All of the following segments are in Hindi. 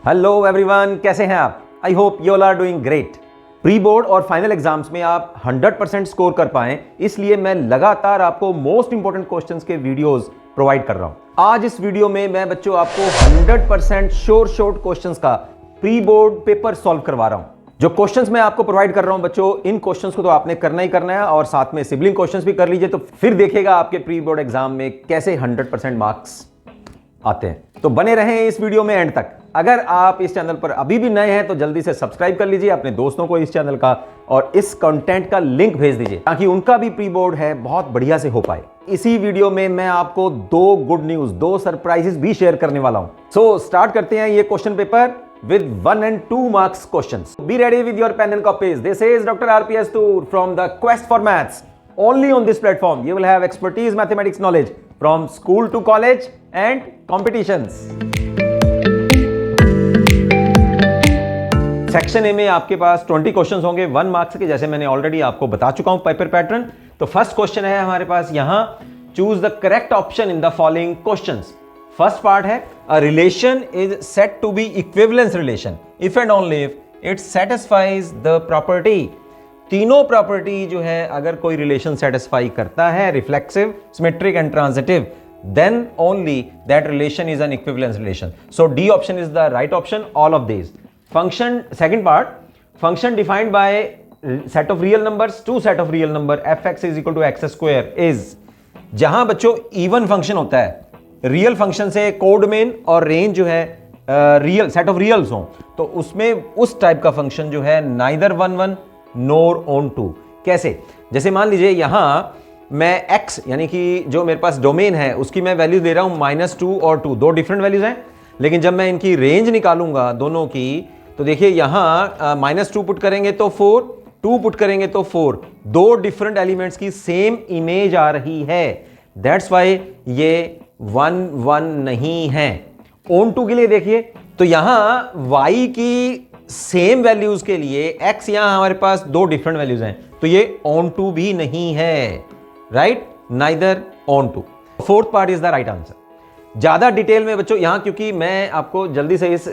हेलो एवरीवन, कैसे हैं आप? I hope you all are doing great. Pre board और फाइनल एग्जाम्स में आप 100% स्कोर कर पाएं, इसलिए मैं लगातार आपको मोस्ट इंपोर्टेंट क्वेश्चंस के वीडियोस प्रोवाइड कर रहा हूं। आज इस वीडियो में मैं बच्चों आपको 100% श्योर शॉर्ट क्वेश्चंस का प्री बोर्ड पेपर सॉल्व करवा रहा हूं। जो क्वेश्चंस मैं आपको प्रोवाइड कर रहा हूं बच्चों, इन क्वेश्चंस को तो आपने करना ही करना है और साथ में सिबलिंग क्वेश्चंस भी कर लीजिए, तो फिर देखिएगा आपके प्री बोर्ड एग्जाम में कैसे 100% मार्क्स आते हैं। तो बने रहें इस वीडियो में एंड तक। अगर आप इस चैनल पर अभी भी नए हैं तो जल्दी से सब्सक्राइब कर लीजिए, अपने दोस्तों को इस चैनल का और इस कंटेंट का लिंक भेज दीजिए ताकि उनका भी प्री बोर्ड है बहुत बढ़िया से हो पाए। इसी वीडियो में मैं आपको दो गुड न्यूज, दो सरप्राइजेस भी शेयर करने वाला हूं। सो स्टार्ट करते हैं ये question paper with 1 and 2 marks questions. Be ready with your pen and copies. This is Dr. RPS Toor from the Quest for Maths. Only on this platform you will have expertise mathematics knowledge from school to college and competitions. Section A में आपके पास 20 क्वेश्चंस होंगे 1 मार्क्स के, जैसे मैंने ऑलरेडी आपको बता चुका हूं पेपर पैटर्न। तो फर्स्ट क्वेश्चन है हमारे पास यहां, choose the correct option in the following questions. First part है, a relation is set to be equivalence relation if and only if it satisfies the property. तीनों प्रॉपर्टी जो है अगर कोई रिलेशन सेटिस्फाई करता है, reflexive, symmetric and transitive, then only that relation is an equivalence relation. So D option is the right option, all of these. Function, second part, function defined by set of real numbers, two set of real number, fx is equal to x square is, जहां बच्चों इवन फंक्शन होता है, रियल फंक्शन से कोडमेन और रेंज जो है रियल सेट ऑफ रियल्स हो, तो उसमें उस टाइप का फंक्शन जो है नाइदर 1 1 नोर ऑन 2। कैसे? जैसे मान लीजिए यहां मैं x यानी कि जो मेरे पास डोमेन है उसकी मैं वैल्यू दे रहा हूं -2 और 2, दो डिफरेंट वैल्यूज हैं, लेकिन जब मैं इनकी रेंज निकालूंगा दोनों की, तो देखिए यहां -2 पुट करेंगे तो 4, 2 पुट करेंगे तो 4, दो डिफरेंट एलिमेंट्स की सेम इमेज आ रही है। दैट्स वाई ये 1 1 नहीं है। ऑन 2 के लिए देखिए तो यहां y की सेम वैल्यूज के लिए x यहां हमारे पास दो डिफरेंट वैल्यूज हैं, तो ये ऑन 2 भी नहीं है, right, neither on 2। Fourth part is the right answer. ज्यादा डिटेल में बच्चों यहां, क्योंकि मैं आपको जल्दी से इस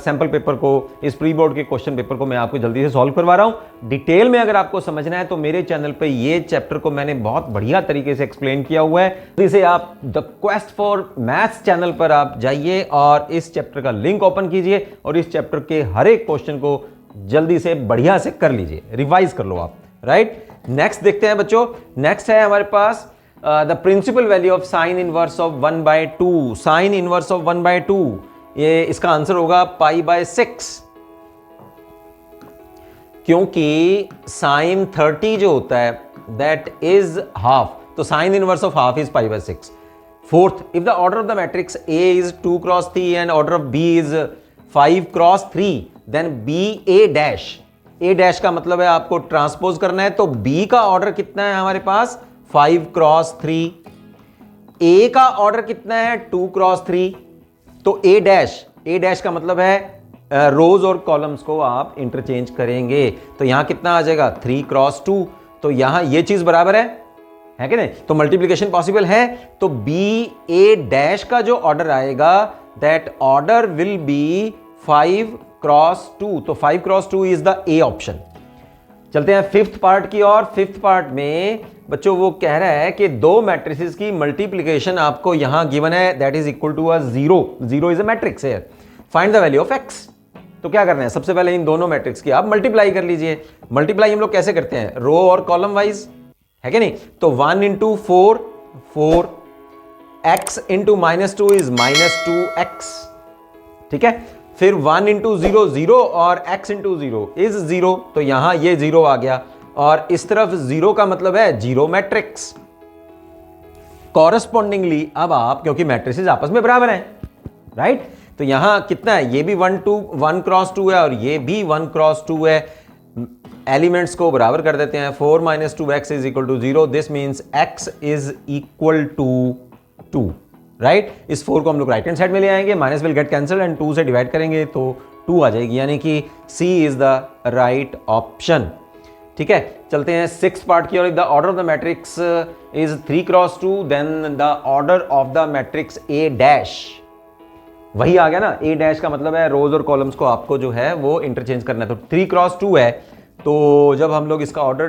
सैंपल पेपर को, इस प्री बोर्ड के क्वेश्चन पेपर को मैं आपको जल्दी से सॉल्व करवा रहा हूं। डिटेल में अगर आपको समझना है तो मेरे चैनल पे ये चैप्टर को मैंने बहुत बढ़िया तरीके से एक्सप्लेन किया हुआ है। जल्दी से आप the quest for maths channel पर आप जाइए और इस चैप्टर का लिंक ओपन कीजिए और इस चैप्टर के हर एक क्वेश्चन को जल्दी से बढ़िया से कर लीजिए, रिवाइज कर लो आप, राइट। नेक्स्ट देखते हैं बच्चों, नेक्स्ट है हमारे पास the principal value of sine inverse of 1/2। Sine inverse of 1/2, ये इसका आंसर होगा π/6, क्योंकि साइन 30 जो होता है दैट इज हाफ, तो sine inverse of half is π/6। Fourth, if the order of the matrix A is 2 × 3 and order of B is 5 × 3, then A dash का मतलब है आपको ट्रांसपोज करना है, तो B का ऑर्डर कितना है हमारे पास 5 × 3, A का ऑर्डर कितना है 2 × 3, तो A डैश का मतलब है रोज और कॉलम्स को आप इंटरचेंज करेंगे, तो यहां कितना आ जाएगा 3 × 2, तो यहां ये चीज बराबर है कि नहीं, तो मल्टीप्लिकेशन पॉसिबल है। तो A डैश का जो ऑर्डर आएगा दैट ऑर्डर विल बी 5 × 2, तो 5 × 2 इज द A ऑप्शन। चलते हैं फिफ्थ पार्ट की ओर। फिफ्थ पार्ट में बच्चों वो कह रहा है कि दो मैट्रिसेस की मल्टीप्लिकेशन आपको यहां गिवन है, that is equal to 0। 0 is a matrix है, find the value of x। तो क्या करना है, सबसे पहले इन दोनों मैट्रिक्स की आप मल्टीप्लाई कर लीजिए। मल्टीप्लाई हम लोग कैसे करते हैं, रो और कॉलम वाइज, है कि नहीं। तो 1 × 4 4, x × -2 इज -2x, ठीक है। फिर 1 × 0 0 और x × 0 इज 0, तो यहां ये 0 आ गया, और इस तरफ 0 का मतलब है 0 मैट्रिक्स। कॉरस्पॉन्डिंगली अब आप, क्योंकि मैट्रिसेस आपस में बराबर हैं, राइट, तो यहां कितना है, ये भी 1 × 2 है और ये भी 1 × 2 है। एलिमेंट्स को बराबर कर देते हैं। 4 - 2x is equal to 0, this means x is equal to 2, right. इस 4 को हम लोग राइट हैंड साइड में ले आएंगे, minus will get cancel and 2 से डिवाइड करेंगे तो 2 आ जाएगी, यानी कि C is the right option, ठीक है। चलते हैं सिक्स पार्ट की ओर। The order of the matrix is 3 × 2, then the order of the matrix A dash वही आ गया ना, ए डैश का मतलब है रोज और कॉलम्स को आपको जो है वो इंटरचेंज करना है। तो 3x2 है, तो जब हम लोग इसका ऑर्डर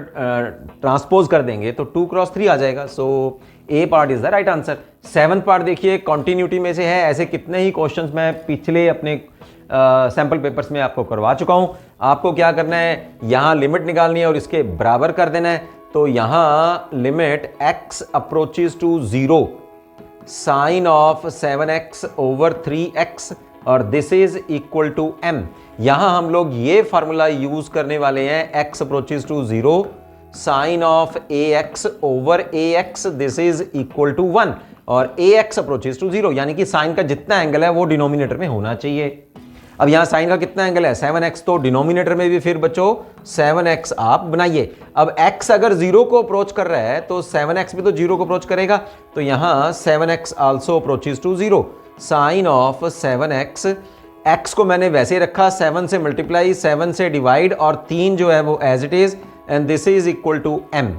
ट्रांसपोज कर देंगे तो 2x3 आ जाएगा। So A part is the right answer. 7th part देखिए, कॉन्टिन्यूटी में से है। ऐसे कितने ही क्वेश्चंस मैं पिछले अपने सैंपल पेपर्स में आपको करवा चुका हूं। आपको क्या करना है, यहां लिमिट निकालनी है और इसके बराबर कर देना है। तो यहां limit x approaches to 0 sine of 7x over 3x और this is equal to m। यहां हम लोग ये फॉर्मूला यूज करने वाले हैं, x approaches to 0 sine of ax over ax this is equal to 1 और ax अप्रोचेस टू 0, यानी कि साइन का जितना एंगल है वो डिनोमिनेटर में होना चाहिए। अब यहां साइन का कितना एंगल है 7x, तो डिनोमिनेटर में भी फिर बच्चों 7x आप बनाइए। अब x अगर 0 को अप्रोच कर रहा है तो 7x भी तो 0 को अप्रोच करेगा, तो यहां 7x also approaches to 0 sine of 7x। x को मैंने वैसे रखा, 7 से मल्टीप्लाई, 7 से डिवाइड और 3 जो है वो as it is and this is equal to m।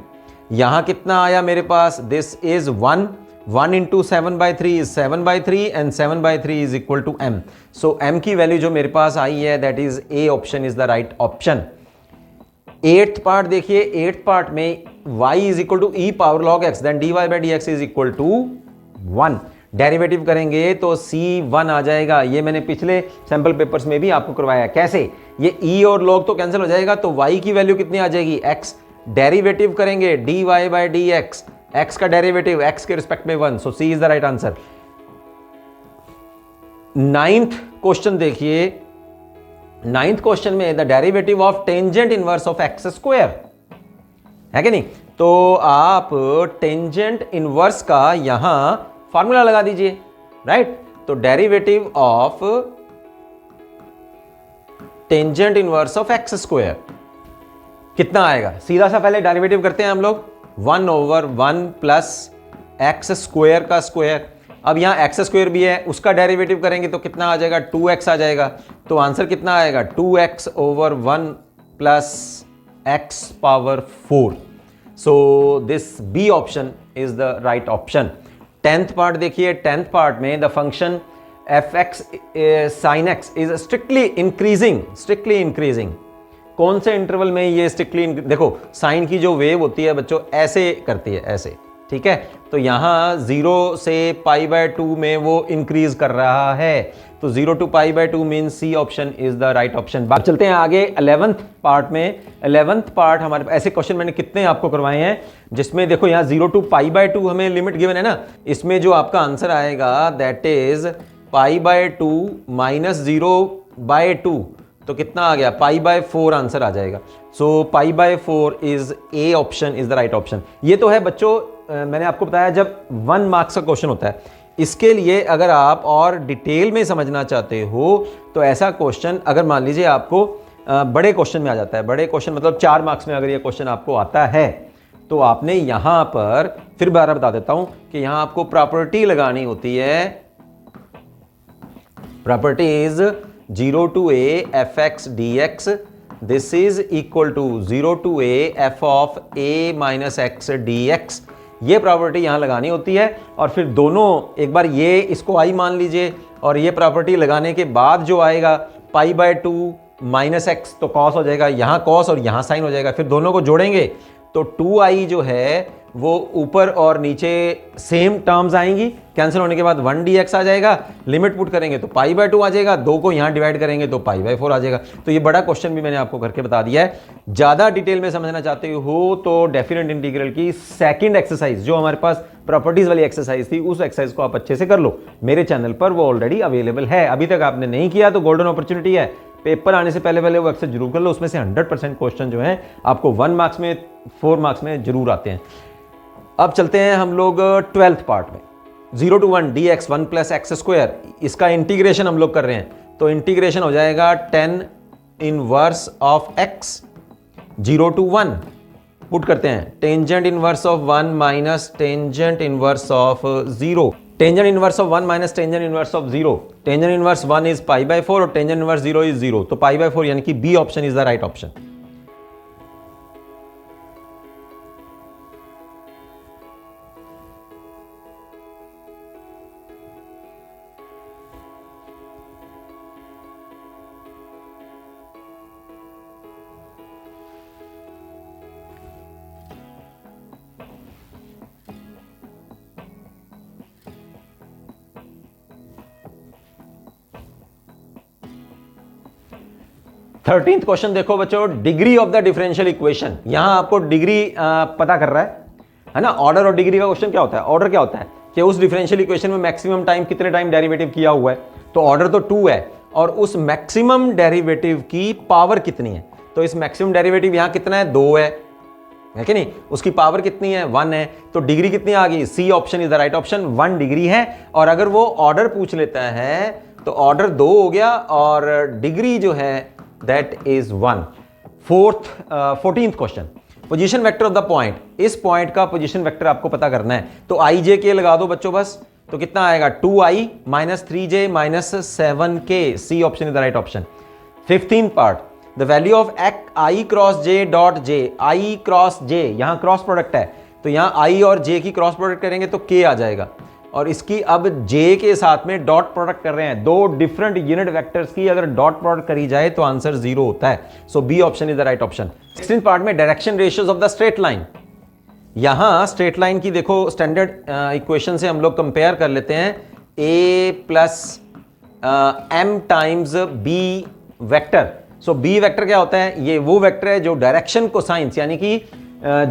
यहां कितना आया मेरे पास, this is 1 into 7/3 is 7/3 and 7/3 is equal to m। So m की वैल्यू जो मेरे पास आई है that is A option is the right option. 8th part देखिए, 8th पार्ट में y is equal to e power log x then dy/dx is equal to 1। Derivative करेंगे तो c1 आ जाएगा। ये मैंने पिछले सैंपल पेपर्स में भी आपको करवाया। कैसे, ये e और log तो कैंसिल हो जाएगा, तो y की वैल्यू कितनी आ जाएगी x। डेरिवेटिव करेंगे dy/dx, x का डेरिवेटिव x के रिस्पेक्ट में 1, सो c is the right answer. 9th question देखिए, 9th क्वेश्चन में the derivative of tangent inverse of x square है कि नहीं। तो आप टेंजेंट इनवर्स का यहां फॉर्मूला लगा दीजिए, राइट। तो derivative of tangent inverse of x square कितना आएगा, सीधा सा पहले डेरिवेटिव करते हैं हम लोग, 1/1 प्लस एक्स स्क्वायर का स्क्वायर। अब यहां एक्स स्क्वायर भी है, उसका डेरिवेटिव करेंगे तो कितना आ जाएगा, 2x आ जाएगा। तो आंसर कितना आएगा, 2x over 1 plus x power 4। So this B option is the right option. 10th part देखिए, 10th पार्ट में the function fx sin x is strictly increasing. कौन से इंटरवल में ये स्ट्रिक्टली, देखो साइन की जो वेव होती है बच्चों ऐसे करती है, ऐसे, ठीक है। तो यहां 0 से π/2 में वो इंक्रीज कर रहा है, तो 0 to π/2 mean C option is the right option. बात चलते हैं आगे 11th पार्ट में। 11th पार्ट हमारे ऐसे क्वेश्चन मैंने कितने आपको करवाए हैं, जिसमें देखो यहां 0 to π/2 हमें लिमिट गिवन है ना, इसमें जो आपका आंसर आएगा दैट इज π/2 माइनस 0/2, तो कितना आ गया, π/4 आंसर आ जाएगा। So π/4 is A option is the right option. ये तो है बच्चों, मैंने आपको बताया जब 1 मार्क्स का क्वेश्चन होता है। इसके लिए अगर आप और डिटेल में समझना चाहते हो तो ऐसा क्वेश्चन अगर मान लीजिए आपको बड़े क्वेश्चन में आ जाता है, बड़े क्वेश्चन मतलब 4 मार्क्स में अगर ये क्वेश्चन आपको आता है, तो आपने यहां पर, फिर बार बता देता हूं कि यहां आपको प्रॉपर्टी लगानी होती है। Property is 0 to a fx dx this is equal to 0 to a f of a minus x dx। ये प्रॉपर्टी यहां लगानी होती है और फिर दोनों, एक बार ये इसको i मान लीजिए और ये प्रॉपर्टी लगाने के बाद जो आएगा π/2 माइनस एक्स, तो कॉस हो जाएगा, यहां कॉस और यहां साइन हो जाएगा। फिर दोनों को जोड़ेंगे तो 2i जो है वो ऊपर और नीचे सेम टर्म्स आएंगी, कैंसिल होने के बाद 1dx आ जाएगा। लिमिट पुट करेंगे तो π/2 आ जाएगा, 2 को यहां डिवाइड करेंगे तो π/4 आ जाएगा। तो ये बड़ा क्वेश्चन भी मैंने आपको करके बता दिया है। ज्यादा डिटेल में समझना चाहते हो तो डेफिनेट इंटीग्रल की सेकंड एक्सरसाइज जो हमारे पास प्रॉपर्टीज वाली एक्सरसाइज थी, उस एक्सरसाइज को आप अच्छे से कर लो, मेरे चैनल पर वो ऑलरेडी अवेलेबल है। अभी तक आपने नहीं किया तो गोल्डन अपॉर्चुनिटी है, पेपर आने से पहले वो एक्सरसाइज जरूर कर लो। उसमें से 100% क्वेश्चन जो है आपको 1 मार्क्स में, 4 मार्क्स में जरूर आते हैं। अब चलते हैं हम लोग 12th पार्ट में। 0 to 1 dx 1 plus x square, इसका इंटीग्रेशन हम लोग कर रहे हैं, तो इंटीग्रेशन हो जाएगा 10 inverse of x 0 to 1 put करते हैं, tangent inverse of 1 minus tangent inverse of 0। Tangent inverse of 1 minus tangent inverse of 0, tangent inverse 1 is π/4 और टेंजेंट इनवर्स 0 इज 0, तो π/4 यानी कि B option is the right option. 13th question देखो बच्चों, degree of the differential equation. यहां आपको डिग्री पता कर रहा है ना। ऑर्डर और डिग्री का क्वेश्चन क्या होता है? ऑर्डर क्या होता है कि उस डिफरेंशियल इक्वेशन में मैक्सिमम टाइम कितने टाइम डेरिवेटिव किया हुआ है, तो ऑर्डर तो 2 है, और उस मैक्सिमम डेरिवेटिव की पावर कितनी है। तो इस मैक्सिमम डेरिवेटिव यहां कितना है? 2 है कि नहीं? उसकी पावर कितनी है? 1 है। तो डिग्री कितनी आ गई? C option is the right option, 1 degree है। और अगर वो ऑर्डर पूछ लेता है तो ऑर्डर 2 हो गया और डिग्री जो है that is 1। 14th question, position vector of the point. इस पॉइंट का पोजीशन वेक्टर आपको पता करना है, तो आई जे के लगा दो बच्चों बस। तो कितना आएगा? 2i minus 3j minus 7k। C option is the right option. 15th part, the value of i cross j dot j. I cross j, यहां क्रॉस प्रोडक्ट है, तो यहां आई और जे की क्रॉस प्रोडक्ट करेंगे तो k आ जाएगा, और इसकी अब j के साथ में डॉट प्रोडक्ट कर रहे हैं। दो डिफरेंट यूनिट वेक्टर्स की अगर डॉट प्रोडक्ट करी जाए तो आंसर 0 होता है। So B option is the right option. 16th part में direction ratios of the straight line. यहां स्ट्रेट लाइन की देखो स्टैंडर्ड इक्वेशन से हम लोग कंपेयर कर लेते हैं। a plus m times b vector. So b vector क्या होता है? ये वो वेक्टर है जो डायरेक्शन को साइंस, यानी कि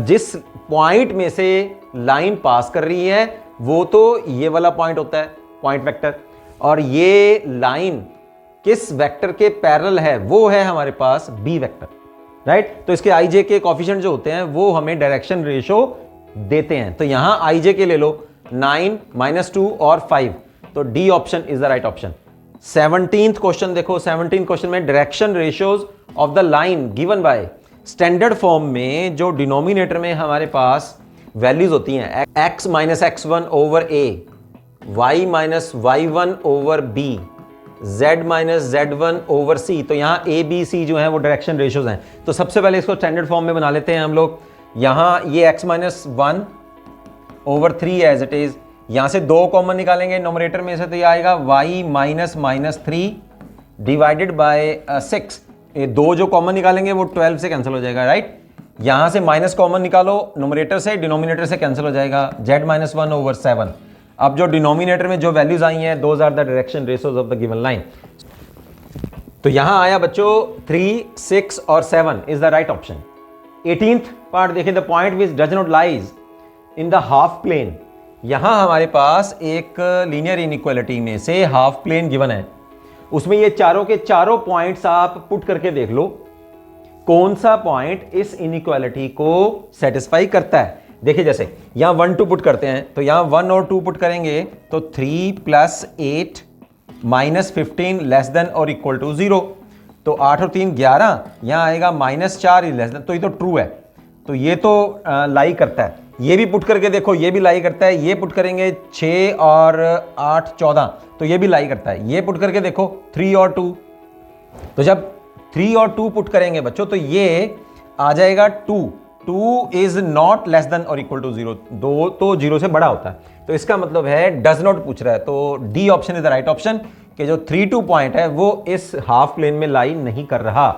जिस पॉइंट में से लाइन पास कर रही है वो तो ये वाला पॉइंट होता है, पॉइंट वेक्टर, और ये लाइन किस वेक्टर के पैरेलल है वो है हमारे पास b वेक्टर, राइट। तो इसके आई जे के कॉफिशिएंट जो होते हैं वो हमें डायरेक्शन रेशो देते हैं। तो यहां आई जे के ले लो 9 -2 और 5, तो D option is the right option. 17th question देखो, 17th क्वेश्चन में direction ratios of the line given by. Standard form में जो डिनोमिनेटर में हमारे पास वैल्यूज होती हैं, x minus x1 over a, y minus y1 over b, z minus z1 over c। तो यहां a b c जो है वो डायरेक्शन रेशियोज हैं। तो सबसे पहले इसको स्टैंडर्ड फॉर्म में बना लेते हैं हम लोग। यहां ये x minus 1 over 3 as it is, यहां से 2 कॉमन निकालेंगे नोमरेटर में से, तो ये आएगा y minus minus 3 divided bye 6। ये 2 जो कॉमन निकालेंगे वो 12 से कैंसिल हो जाएगा, राइट। यहां से माइनस कॉमन निकालो नोमरेटर से, डिनोमिनेटर से कैंसिल हो जाएगा, z माइनस 1 ओवर 7। अब जो डिनोमिनेटर में जो वैल्यूज आई हैं, those are the direction ratios of the given line. तो यहां आया बच्चों 3, 6 और 7 is the right option. 18th part देखिए, the point which does not lies in the half plane. यहां हमारे पास एक लीनियर इनइक्वालिटी में से हाफ प्लेन गिवन है, उसमें ये चारों के चारों पॉइंट्स आप पुट करके देख लो कौन सा पॉइंट इस इनइक्वालिटी को सेटिस्फाई करता है। देखिए जैसे यहां 1 2 पुट करते हैं, तो यहां 1 और 2 पुट करेंगे तो 3 + 8 - 15 लेस देन और इक्वल टू 0। तो 8 और 3 11, यहां आएगा -4 लेस देन, तो ये तो ट्रू है, तो ये तो लाई करता है। ये भी पुट करके देखो, ये भी लाई करता है। ये पुट करेंगे 6 और 8 14, तो ये भी लाई करता है। ये पुट करके देखो 3 और 2, तो जब 3 और 2 पुट करेंगे बच्चों तो ये आ जाएगा 2 इज नॉट लेस देन और इक्वल टू 0। 2 तो 0 से बड़ा होता है, तो इसका मतलब है डज नॉट पूछ रहा है। तो D option is the right option कि जो 3 2 पॉइंट है वो इस हाफ प्लेन में लाई नहीं कर रहा।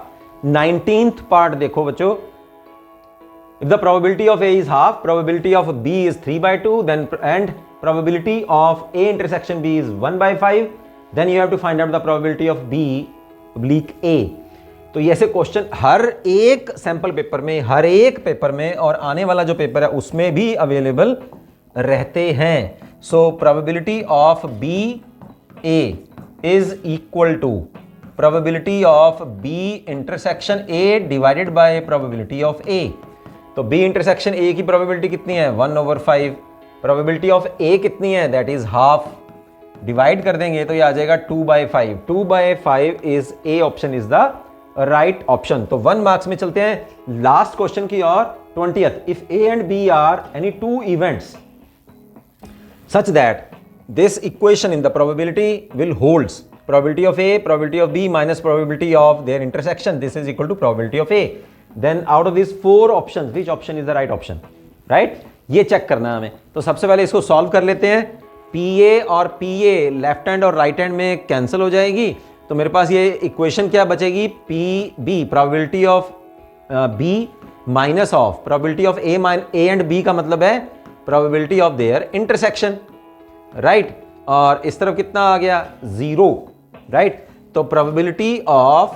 19th पार्ट देखो बच्चों, if the probability of A is half, probability of B is 3/2, then and probability of A intersection B is 1/5, then you have to find out the probability of B oblique A। तो ये ऐसे क्वेश्चन हर एक सैंपल पेपर में, हर एक पेपर में और आने वाला जो पेपर है उसमें भी अवेलेबल रहते हैं। सो probability of B A is equal to probability of B intersection A divided by probability of A। तो B इंटरसेक्शन A की प्रोबेबिलिटी कितनी है? 1/5। प्रोबेबिलिटी ऑफ A कितनी है? That is half. डिवाइड कर देंगे तो ये आ जाएगा 2/5। 2/5 is A option is the right option. तो 1 मार्क्स में चलते हैं लास्ट क्वेश्चन की और 20th। If A and B are any 2 events such that this equation in the probability will holds, probability of A, probability of B minus probability of their intersection, this is equal to probability of A, then out of these 4 options which option is the right option, right? ये चेक करना है हमें। तो सबसे पहले इसको सॉल्व कर लेते हैं। PA और PA लेफ्ट हैंड और राइट हैंड में कैंसिल हो जाएगी, तो मेरे पास ये इक्वेशन क्या बचेगी? PB probability of B minus of probability of A and B का मतलब है probability of their intersection, right? और इस तरफ कितना आ गया? 0, राइट? तो probability of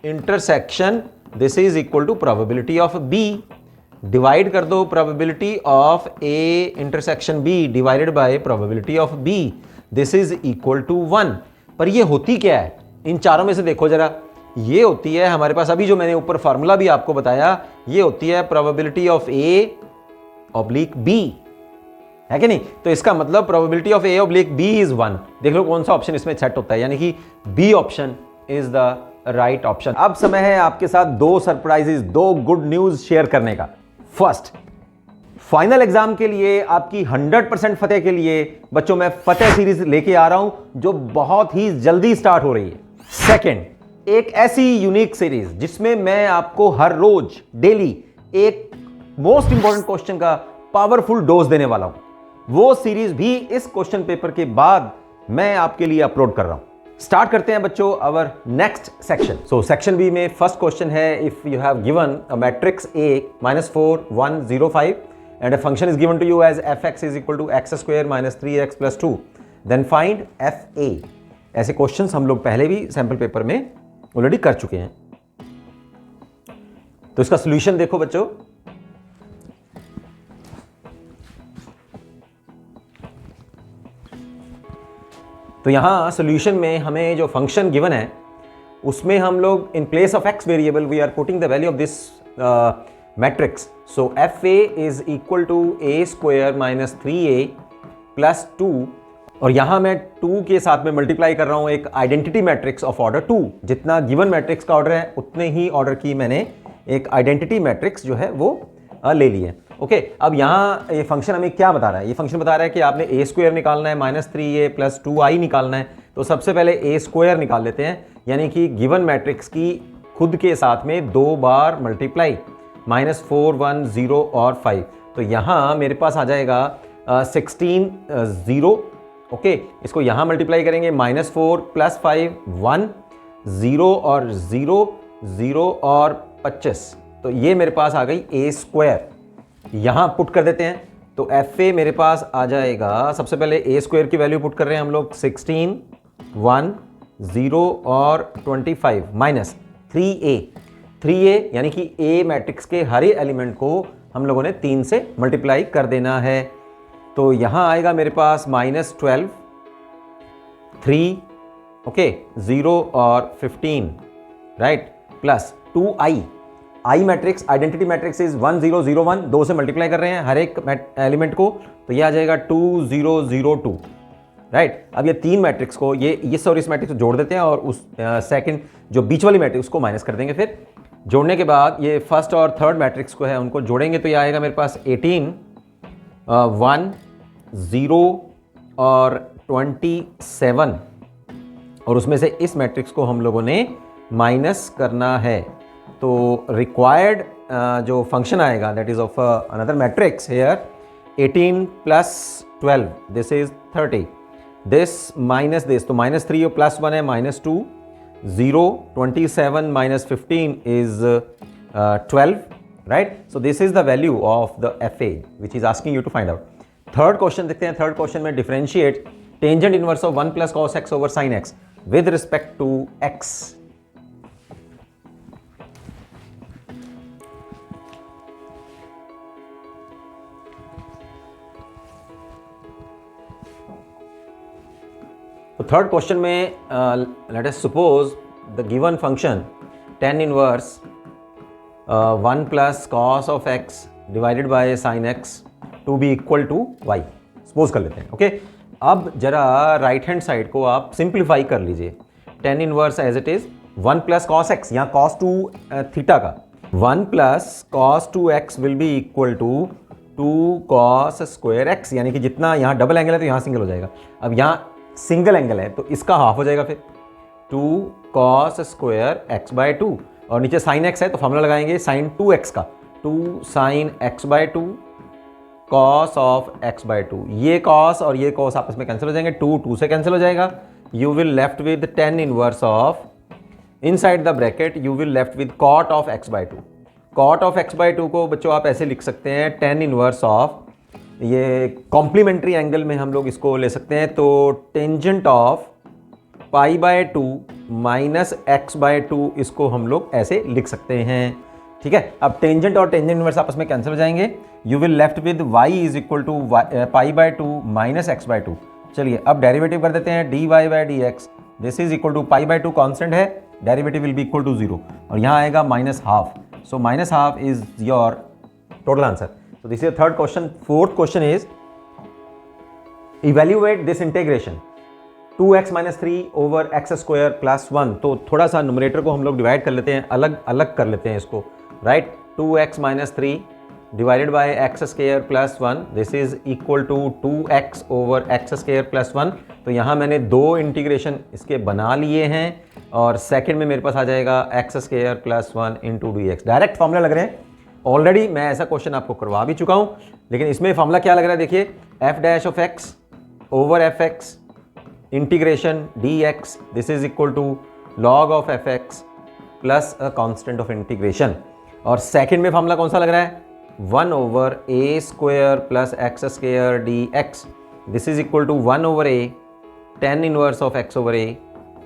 intersection this is equal to probability of B, divide कर दो probability of A intersection B divided by probability of B, this is equal to 1। पर ये होती क्या है इन चारों में से? देखो जरा, ये होती है हमारे पास, अभी जो मैंने ऊपर फार्मूला भी आपको बताया, ये होती है probability of A oblique B, है कि नहीं? तो इसका मतलब probability of A oblique B is 1। देख लो कौन सा ऑप्शन इसमें सेट होता है, यानी कि B option is the right option. अब समय है आपके साथ दो सरप्राइजेस, दो गुड न्यूज शेयर करने का। फर्स्ट, फाइनल एग्जाम के लिए आपकी 100% फतेह के लिए बच्चों मैं फतेह सीरीज लेके आ रहा हूं जो बहुत ही जल्दी स्टार्ट हो रही है। सेकंड, एक ऐसी यूनिक सीरीज जिसमें मैं आपको हर रोज डेली एक मोस्ट इंपॉर्टेंट क्वेश्चन का पावरफुल डोज देने वाला हूं। वो सीरीज भी इस क्वेश्चन पेपर के बाद मैं आपके लिए अपलोड कर रहा हूं। स्टार्ट करते हैं बच्चों our next section. So section B में फर्स्ट क्वेश्चन है, if you have given a matrix A -4 1 0 5 and a function is given to you as fx is equal to x square minus 3x plus 2, then find fa। ऐसे क्वेश्चंस हम लोग पहले भी सैंपल पेपर में ऑलरेडी कर चुके हैं। तो इसका सॉल्यूशन देखो बच्चों, तो यहां सॉल्यूशन में हमें जो फंक्शन गिवन है उसमें हम लोग in place of x variable we are putting the value of this matrix. So fa is equal to a square minus 3a plus 2, और यहां मैं 2 के साथ में मल्टीप्लाई कर रहा हूं एक आइडेंटिटी मैट्रिक्स ऑफ ऑर्डर 2। जितना गिवन मैट्रिक्स का ऑर्डर है उतने ही ऑर्डर की मैंने एक आइडेंटिटी मैट्रिक्स जो है वो ले ली है। ओके, अब यहाँ ये फंक्शन हमें क्या बता रहा है? ये फंक्शन बता रहा है कि आपने ए स्क्वायर निकालना है माइनस 3a प्लस 2i निकालना है। तो सबसे पहले ए स्क्वायर निकाल लेते हैं, यानी कि गिवन मैट्रिक्स की खुद के साथ में 2 बार मल्टीप्लाई, -4 1 0 और 5। तो यहाँ मेरे पास आ जाएगा 16 0। ओके, इसको यहाँ मल्टीप्लाई करेंगे, -4 प्लस 5 1 0 और 0 0 और 25। तो ये मेरे पास आ गई ए स्क्वायर। यहां पुट कर देते हैं तो एफ ए मेरे पास आ जाएगा। सबसे पहले ए स्क्वायर की वैल्यू पुट कर रहे हैं हम लोग, 16 1 0 और 25 माइनस 3a यानी कि ए मैट्रिक्स के हर एलिमेंट को हम लोगों ने 3 से मल्टीप्लाई कर देना है। तो यहां आएगा मेरे पास -12 3 ओके 0 और 15 right plus 2i। I matrix identity matrix is 1 0 0 1, 2 से मल्टीप्लाई कर रहे हैं हर एक एलिमेंट को, तो ये आ जाएगा 2 0 0 2 राइट। अब ये तीन मैट्रिक्स को ये और इस मैट्रिक्स को जोड़ देते हैं और उस सेकंड जो बीच वाली मैट्रिक्स को माइनस कर देंगे। फिर जोड़ने के बाद ये फर्स्ट और थर्ड मैट्रिक्स को है उनको जोड़ेंगे तो ये आएगा मेरे पास 18 1 0 और 27, और उसमें से इस मैट्रिक्स को हम लोगों ने माइनस करना है। तो रिक्वायर्ड जो फंक्शन आएगा that is of another matrix here 18 plus 12 this is 30, this minus this, तो -3 और +1 है -2 0 27 -15 is 12 right। so this is the value of the FA which is asking you to find out। Third question देखते हैं। थर्ड क्वेश्चन में differentiate tangent inverse of 1 + cos x over sin x with respect to x। तो थर्ड क्वेश्चन में let us suppose the given function tan inverse 1 + cos of x divided by sin x to be equal to y suppose कर लेते हैं। ओके, अब जरा राइट हैंड साइड को आप सिंप्लीफाई कर लीजिए। tan inverse as it is 1 + cos x, यहाँ cos 2 थीटा का 1 + cos 2x will be equal to 2 cos square x, यानी कि जितना यहाँ डबल एंगल है तो यहाँ सिंगल हो जाएगा। अब यहाँ सिंगल एंगल है तो इसका हाफ हो जाएगा, फिर 2 cos स्क्वायर x/2 और नीचे sin x है तो फॉर्मूला लगाएंगे sin 2x का, 2 sin x/2 cos of x/2। ये cos और ये cos आपस में कैंसिल हो जाएंगे, 2 से कैंसिल हो जाएगा। You will left with tan inverse of inside the bracket you will left with cot of x/2। cot of x/2 को बच्चों आप ऐसे लिख सकते हैं tan इनवर्स ऑफ, ये कॉम्प्लीमेंट्री एंगल में हम लोग इसको ले सकते हैं, तो tangent of pi by 2 minus x by 2, इसको हम लोग ऐसे लिख सकते हैं। ठीक है, अब टेंजेंट और टेंजेंट इनवर्स आपस में कैंसिल हो जाएंगे। You will left with y is equal to pi by 2 minus x by 2। चलिए अब डेरिवेटिव कर देते हैं, dy by d x, this is equal to pi by 2 constant है, derivative will be equal to 0 और यहाँ आएगा minus half. So minus half is your total answer. So this is third question. Fourth question is evaluate this integration 2x minus 3 over x square plus 1। तो थोड़ा सा न्यूमरेटर को हम लोग डिवाइड कर लेते हैं, अलग अलग कर लेते हैं इसको, right. 2x minus 3 divided by x square plus 1, this is equal to 2x over x square plus 1। तो यहाँ मैंने दो इंटीग्रेशन इसके बना लिए हैं और सेकंड में मेरे पास आ जाएगा x square plus 1 into D x. Direct formula लग रहे हैं, ऑलरेडी मैं ऐसा क्वेश्चन आपको करवा भी चुका हूँ, लेकिन इसमें फॉर्मूला क्या लग रहा है देखिए, f dash of x over f x integration d x, this is equal to log of f x plus a constant of integration. और सेकंड में फॉर्मूला कौन सा लग रहा है, 1 over a square plus x square d x, this is equal to 1 over a tan inverse of x over a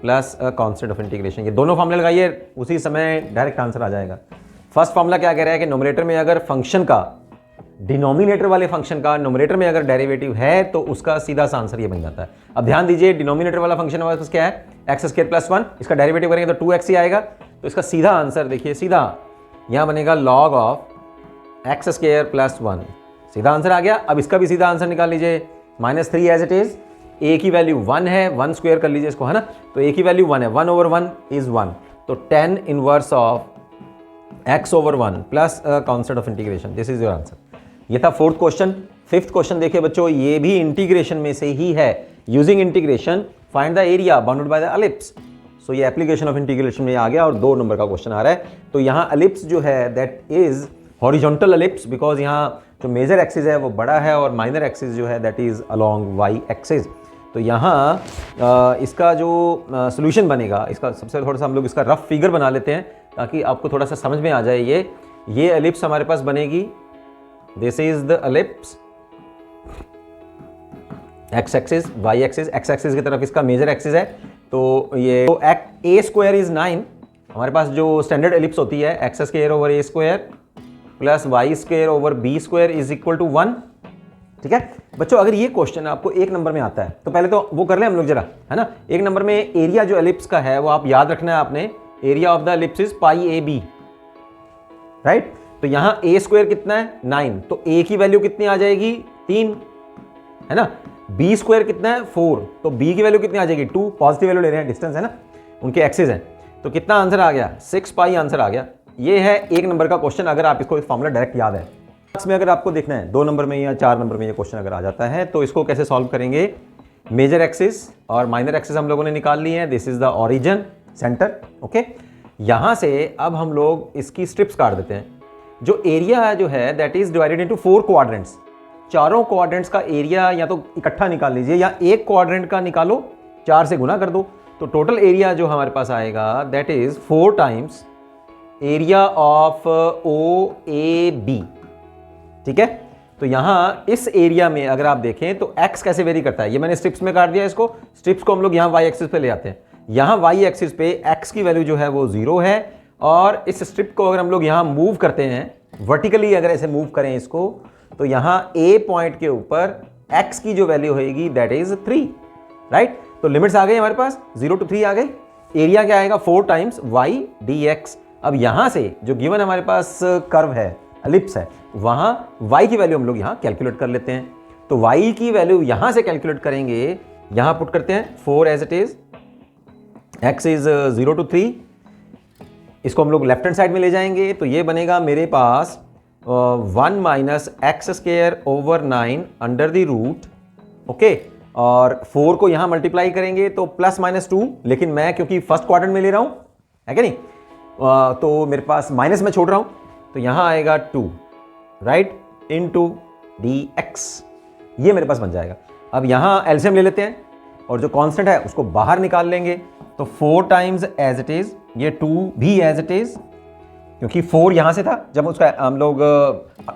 plus a constant of integration. ये दोनों फॉर्मूले लगाइए, उसी समय डायरेक्ट आंसर आ जाएगा। फर्स्ट फॉर्मूला क्या कह रहा है कि नोमिनेटर में अगर फंक्शन का, डिनोमिनेटर वाले फंक्शन का नोमिनेटर में अगर डेरिवेटिव है तो उसका सीधा सा आंसर ये बन जाता है। अब ध्यान दीजिए, डिनोमिनेटर वाला फंक्शन हमारे पास क्या है, एक्स स्क्वायर प्लस 1, इसका डेरिवेटिव करेंगे तो 2x ही आएगा। तो इसका सीधा आंसर देखिए, सीधा यहाँ बनेगा log of x square plus 1, सीधा आंसर आ गया। अब इसका भी सीधा आंसर निकाल लीजिए, -3 एज इट इज, ए की वैल्यू 1 है, 1 स्क्वायर कर लीजिए इसको, है ना, तो ए की वैल्यू 1 है, 1 ओवर 1 इज 1, तो 10 inverse of x over 1 plus constant of integration, this is your answer. ये था फोर्थ क्वेश्चन। फिफ्थ क्वेश्चन देखिए बच्चों, ये भी इंटीग्रेशन में से ही है। Using integration find the area bounded by the ellipse. So ये एप्लीकेशन ऑफ इंटीग्रेशन में आ गया और 2 नंबर का क्वेश्चन आ रहा है। तो यहाँ एलिप्स जो है that is horizontal ellipse, because यहाँ जो मेजर एक्सिस है वो बड़ा है और माइनर एक्सिस जो है that is along y axis. तो यहाँ इसका जो सोल्यूशन बनेगा, इसका सबसे थोड़ा सा हम लोग इसका रफ फिगर बना लेते हैं ताकि आपको थोड़ा सा समझ में आ जाए। ये एलिप्स हमारे पास बनेगी, this is the ellipse, x axis, y axis, x axis की तरफ इसका मेजर एक्सिस है। तो ये तो ए स्क्वायर इज 9, हमारे पास जो स्टैंडर्ड एलिप्स होती है x square over a square plus y square over b square is equal to 1। ठीक है बच्चों, अगर ये क्वेश्चन आपको 1 नंबर में आता है तो पहले तो वो कर लें हम लोग जरा, है ना। 1 नंबर में एरिया जो एलिप्स का है वो आप याद रखना है आपने, area of the ellipse is pi a b, right. तो यहाँ ए स्क्वायर कितना है 9, तो ए की वैल्यू कितनी आ जाएगी 3, है ना। बी स्क्वायर कितना है 4, तो बी की वैल्यू कितनी आ जाएगी 2, पॉजिटिव वैल्यू ले रहे हैं, डिस्टेंस है ना, उनके एक्सिस है। तो कितना आंसर आ गया 6 पाई आंसर आ गया। ये है 1 नंबर का क्वेश्चन, अगर आप इसको फॉर्मूला डायरेक्ट याद है। इसमें अगर आपको देखना है 2 नंबर में या 4 नंबर में ये क्वेश्चन अगर आ जाता है तो इसको कैसे सॉल्व करेंगे। मेजर एक्सिस और माइनर एक्सिस हम लोगों ने निकाल ली है, this is the origin centre, okay. यहां से अब हम लोग इसकी स्ट्रिप्स काट देते हैं। जो एरिया जो है that is divided into 4 quadrants, चारों क्वाड्रेंट्स का एरिया या तो इकट्ठा निकाल लीजिए या एक क्वाड्रेंट का निकालो, 4 से गुना कर दो, तो टोटल एरिया जो हमारे पास आएगा that is 4 times area of O A B. ठीक है, तो यहां इस एरिया में अगर आप देखें तो x कैसे वेरी करता है, ये मैंने स्ट्रिप्स में काट दिया इसको। स्ट्रिप्स को हम लोग यहां y एक्सिस पे ले आते हैं, यहां y एक्सिस पे x की वैल्यू जो है वो 0 है और इस स्ट्रिप को अगर हम लोग यहां मूव करते हैं वर्टिकली, अगर ऐसे मूव करें इसको, तो यहां a पॉइंट के ऊपर x की जो वैल्यू होगी दैट इज 3, राइट। तो लिमिट्स आ गई हमारे पास, 0 to 3 आ गई। एरिया क्या आएगा 4 टाइम्स y dx। अब यहां से जो गिवन हमारे पास कर्व है, एलिप्स है, वहां y की वैल्यू हम लोग यहां कैलकुलेट कर लेते हैं। तो y की वैल्यू यहां से कैलकुलेट करेंगे, यहां पुट करते हैं 4 as it is, x is 0 to 3, इसको हम लोग लेफ्ट हैंड साइड में ले जाएंगे तो ये बनेगा मेरे पास 1 minus x square over 9 under the root, okay. और 4 को यहां मल्टीप्लाई करेंगे तो +-2, लेकिन मैं क्योंकि फर्स्ट क्वाड्रेंट में ले रहा हूं, है कि नहीं, तो मेरे पास माइनस में छोड़ रहा हूं, तो यहां आएगा 2, राइट, इनटू dx, ये मेरे पास बन जाएगा। अब यहां एलसीएम ले लेते हैं और जो कांस्टेंट है उसको बाहर निकाल लेंगे, तो 4 टाइम्स एज इट इज, ये 2 भी एज इट इज, क्योंकि 4 यहां से था, जब उसका हम लोग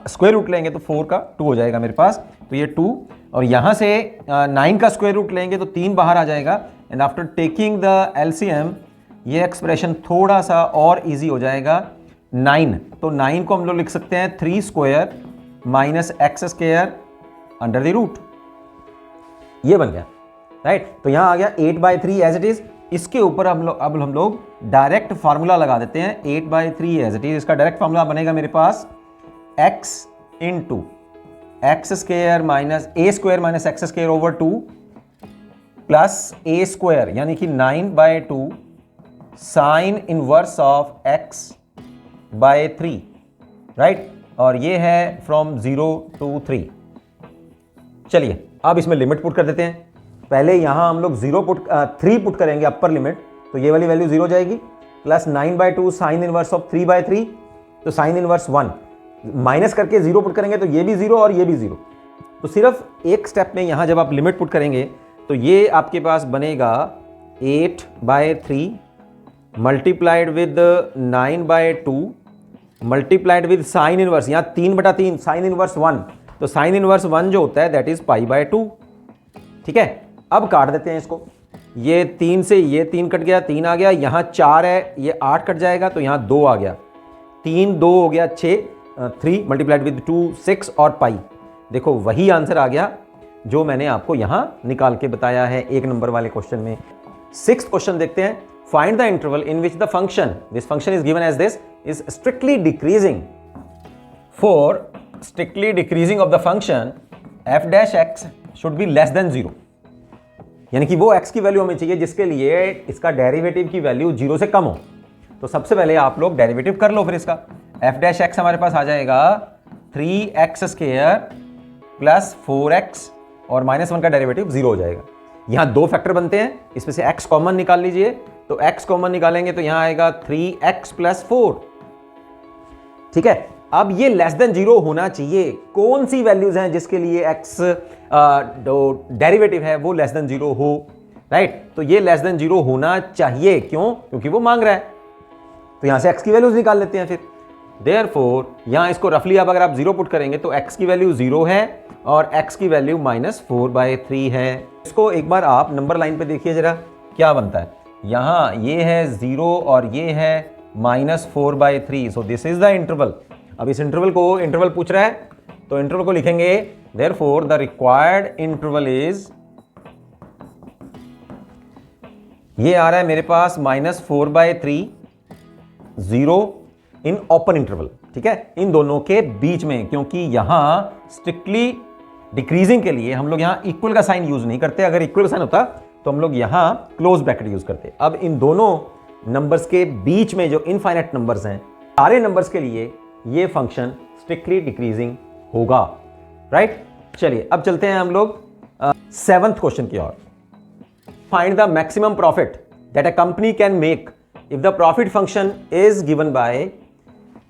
स्क्वायर रूट लेंगे तो 4 का 2 हो जाएगा मेरे पास, तो ये 2, और यहां से 9 का स्क्वायर रूट लेंगे तो 3 बाहर आ जाएगा, and after taking the LCM ये एक्सप्रेशन थोड़ा सा और इजी हो जाएगा। 9, तो 9 को हम लोग लिख सकते हैं 3 square minus x square under the root, ये बन गया, राइट। तो यहां आ गया 8/3 एज इट इज। इसके ऊपर अब हम लोग डायरेक्ट फार्मूला लगा देते हैं 8/3 एज इट इज। इसका डायरेक्ट फार्मूला बनेगा मेरे पास x into x square minus a square minus x square over 2 plus a square यानी कि 9/2 sign inverse of x/3, right. और ये है फ्रॉम 0 to 3। चलिए अब इसमें लिमिट पुट कर देते हैं। पहले यहां हम लोग 3 पुट करेंगे अपर लिमिट, तो ये वाली वैल्यू 0 जाएगी, प्लस 9/2 साइन इनवर्स ऑफ 3/3, तो साइन इनवर्स 1 माइनस करके 0 पुट करेंगे तो ये भी 0 और ये भी 0। तो सिर्फ एक स्टेप में यहां जब आप लिमिट पुट करेंगे तो ये आपके पास बनेगा 8/3 multiplied with 9/2 multiplied with sine inverse, यहां 3/3 साइन इनवर्स 1, तो साइन इनवर्स 1 जो होता है दैट इज π/2। ठीक है, अब काट देते हैं इसको। ये 3 से ये 3 कट गया, 3 आ गया, यहां 4 है, ये 8 कट जाएगा तो यहां 2 आ गया, 3 2 हो गया 6, 3 मल्टीप्लाइड विद 2 6 और पाई। देखो वही आंसर आ गया जो मैंने आपको यहां निकाल के बताया है 1 नंबर वाले क्वेश्चन में। 6th क्वेश्चन देखते हैं। Find the interval in which the function, this function is given as this, is strictly decreasing. For strictly decreasing of the function f dash x should be less than 0, यानी कि वो x की वैल्यू हमें चाहिए जिसके लिए इसका डेरिवेटिव की वैल्यू 0 से कम हो। तो सबसे पहले आप लोग डेरिवेटिव कर लो फिर इसका। f डैश x हमारे पास आ जाएगा 3x स्क्वायर प्लस 4x और -1 का डेरिवेटिव 0 हो जाएगा। यहां 2 फैक्टर बनते हैं, इसमें से x कॉमन निकाल लीजिए, तो x कॉमन निकालेंगे तो यहां आएगा 3x प्लस 4। ठीक है, अब ये लेस देन 0 होना चाहिए। कौन सी वैल्यूज हैं जिसके लिए x डेरिवेटिव है वो लेस देन 0 हो, राइट। तो ये लेस देन 0 होना चाहिए, क्यों? क्योंकि वो मांग रहा है। तो यहां से x की वैल्यूज निकाल लेते हैं फिर। देयरफॉर यहां इसको रफली अब अगर आप 0 पुट करेंगे तो x की वैल्यू 0 है और x की वैल्यू -4/3 है। इसको एक बार आप नंबर लाइन पे देखिए जरा क्या बनता है। यहां ये है 0 और ये है -4/3, सो दिस इज द इंटरवल। अब इस इंटरवल को इंटरवल पूछ रहा है तो इंटरवल को लिखेंगे therefore the required interval is, ये आ रहा है मेरे पास -4/3 0 इन ओपन इंटरवल। ठीक है, इन दोनों के बीच में, क्योंकि यहां स्ट्रिक्टली डिक्रीजिंग के लिए हम लोग यहां इक्वल का साइन यूज नहीं करते। अगर इक्वल का साइन होता तो हम लोग यहां क्लोज ब्रैकेट यूज करते। अब इन दोनों नंबर्स के बीच में जो इनफाइनाइट नंबर्स हैं, सारे नंबर्स के लिए ये फंक्शन स्ट्रिक्टली डिक्रीजिंग होगा, राइट। चलिए अब चलते हैं हम लोग 7th क्वेश्चन की ओर। Find the maximum profit that a company can make if the profit function is given by,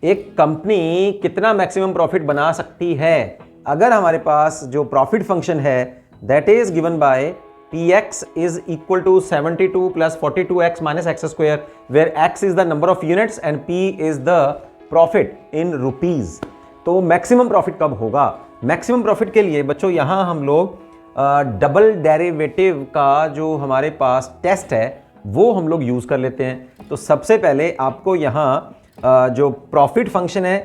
एक कंपनी कितना मैक्सिमम प्रॉफिट बना सकती है अगर हमारे पास जो प्रॉफिट फंक्शन है that is given by px is equal to 72 plus 42x minus x square, where x is the number of units and p is the profit in rupees। तो मैक्सिमम प्रॉफिट कब होगा? मैक्सिमम प्रॉफिट के लिए बच्चों यहां हम लोग डबल डेरिवेटिव का जो हमारे पास टेस्ट है वो हम लोग यूज कर लेते हैं। तो सबसे पहले आपको यहां जो प्रॉफिट फंक्शन है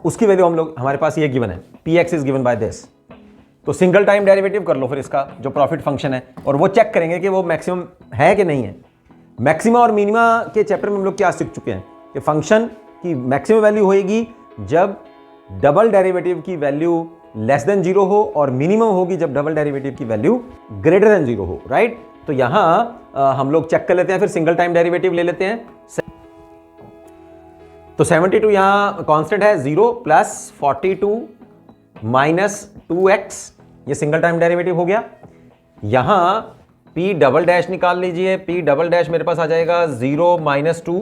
उसकी वैल्यू हम लोग, हमारे पास ये गिवन है px is given by this, तो सिंगल टाइम डेरिवेटिव कर लो फिर इसका जो प्रॉफिट फंक्शन है, और वो चेक करेंगे कि वो मैक्सिमम है कि नहीं है। मैक्सिमा और मिनिमा के चैप्टर में हम लोग क्या सीख चुके हैं कि फंक्शन की मैक्सिमम वैल्यू होएगी जब डबल डेरिवेटिव की वैल्यू लेस देन 0 हो, और मिनिमम होगी जब डबल डेरिवेटिव की वैल्यू ग्रेटर देन 0 हो, राइट। तो यहां हम लोग चेक कर लेते हैं, फिर सिंगल टाइम डेरिवेटिव ले लेते हैं। तो 72 यहां कांस्टेंट है, 0 प्लस 42 माइनस 2x, ये सिंगल टाइम डेरिवेटिव हो गया। यहां p डबल डैश निकाल लीजिए, p डबल डैश मेरे पास आ जाएगा 0 -2,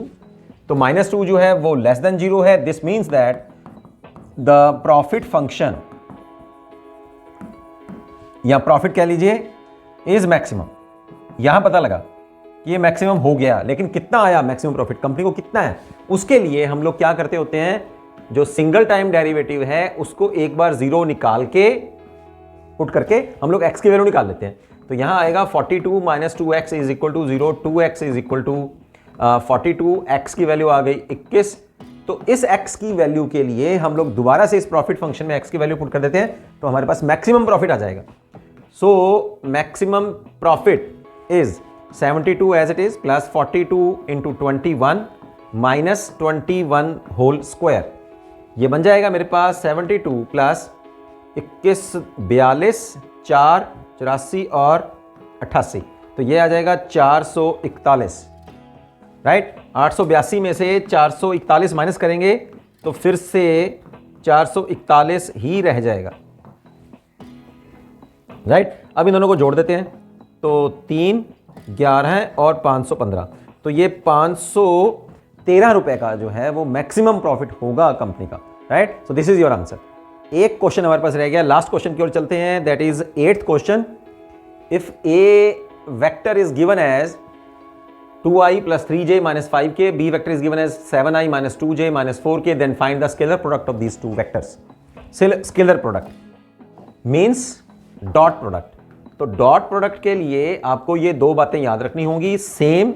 तो -2 जो है वो लेस देन 0 है। This means that the profit function, या प्रॉफिट कह लीजिए, इज मैक्सिमम। यहां पता लगा कि ये मैक्सिमम हो गया, लेकिन कितना आया मैक्सिमम प्रॉफिट, कंपनी को कितना है, उसके लिए हम लोग क्या करते होते हैं, जो सिंगल टाइम डेरिवेटिव है उसको एक बार 0 निकाल के पुट करके हम लोग x की वैल्यू निकाल लेते हैं। तो यहां आएगा 42 minus 2x is equal to 0, 2x is equal to 42, x की वैल्यू आ गई 21। तो इस x की वैल्यू के लिए हम लोग दोबारा से इस प्रॉफिट फंक्शन में x की वैल्यू पुट कर देते हैं, तो हमारे पास मैक्सिमम प्रॉफिट आ जाएगा। So maximum profit is 72 as it is plus 42 into 21 minus 21 whole square. ये बन जाएगा मेरे पास 72 प्लस 21, 42, 4, 84 और 88, तो ये आ जाएगा 441, राइट। 882 में से 441 माइनस करेंगे तो फिर से 441 ही रह जाएगा, राइट। अब इन दोनों को जोड़ देते हैं, तो 3, 11 और 515, तो ये 513 रुपए का जो है वो मैक्सिमम प्रॉफिट होगा कंपनी का, right. So this is your answer. एक क्वेश्चन हमारे पास रह गया, लास्ट क्वेश्चन की ओर चलते हैं, that is 8th question. If a vector is given as 2i plus 3j minus 5k, b vector is given as 7i minus 2j minus 4k, then find the scalar product of these two vectors. Scalar product means dot product. तो डॉट प्रोडक्ट के लिए आपको ये दो बातें याद रखनी होंगी। सेम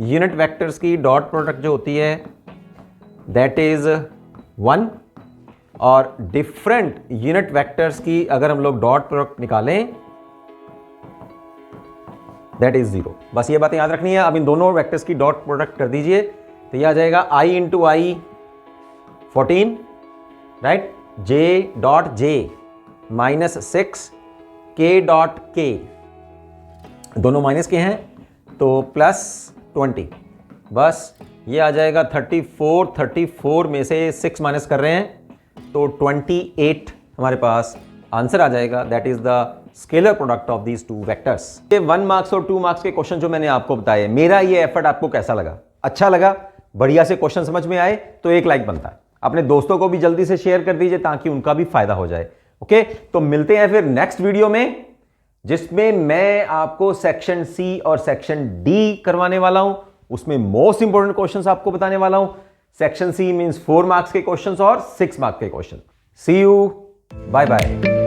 यूनिट वेक्टर्स की डॉट प्रोडक्ट जो होती है दैट इज 1, और डिफरेंट यूनिट वेक्टर्स की अगर हम लोग डॉट प्रोडक्ट निकालें दैट इज 0। बस ये बातें याद रखनी है। अब इन दोनों वेक्टर्स की डॉट प्रोडक्ट कर दीजिए, तो ये आ जाएगा i into I 14, right, j dot j minus 6, k dot k, दोनों माइनस के हैं तो प्लस 20। बस ये आ जाएगा 34 में से 6 माइनस कर रहे हैं तो 28 हमारे पास आंसर आ जाएगा। That is the scalar product of these two vectors. ये 1 मार्क्स और 2 मार्क्स के क्वेश्चन जो मैंने आपको बताए, मेरा ये एफर्ट आपको कैसा लगा? अच्छा लगा, बढ़िया से क्वेश्चन समझ में आए तो एक लाइक बनता है। अपने दोस्तों को भी जल्दी से शेयर कर दीजिए ताकि उनका भी फायदा हो जाए। ओके, तो मिलते हैं फिर नेक्स्ट वीडियो में, जिसमें मैं आपको सेक्शन सी और सेक्शन डी करवाने वाला हूं। उसमें मोस्ट इंपोर्टेंट क्वेश्चंस आपको बताने वाला हूं। सेक्शन सी मींस 4 मार्क्स के क्वेश्चंस और 6 मार्क्स के question. See you, bye bye.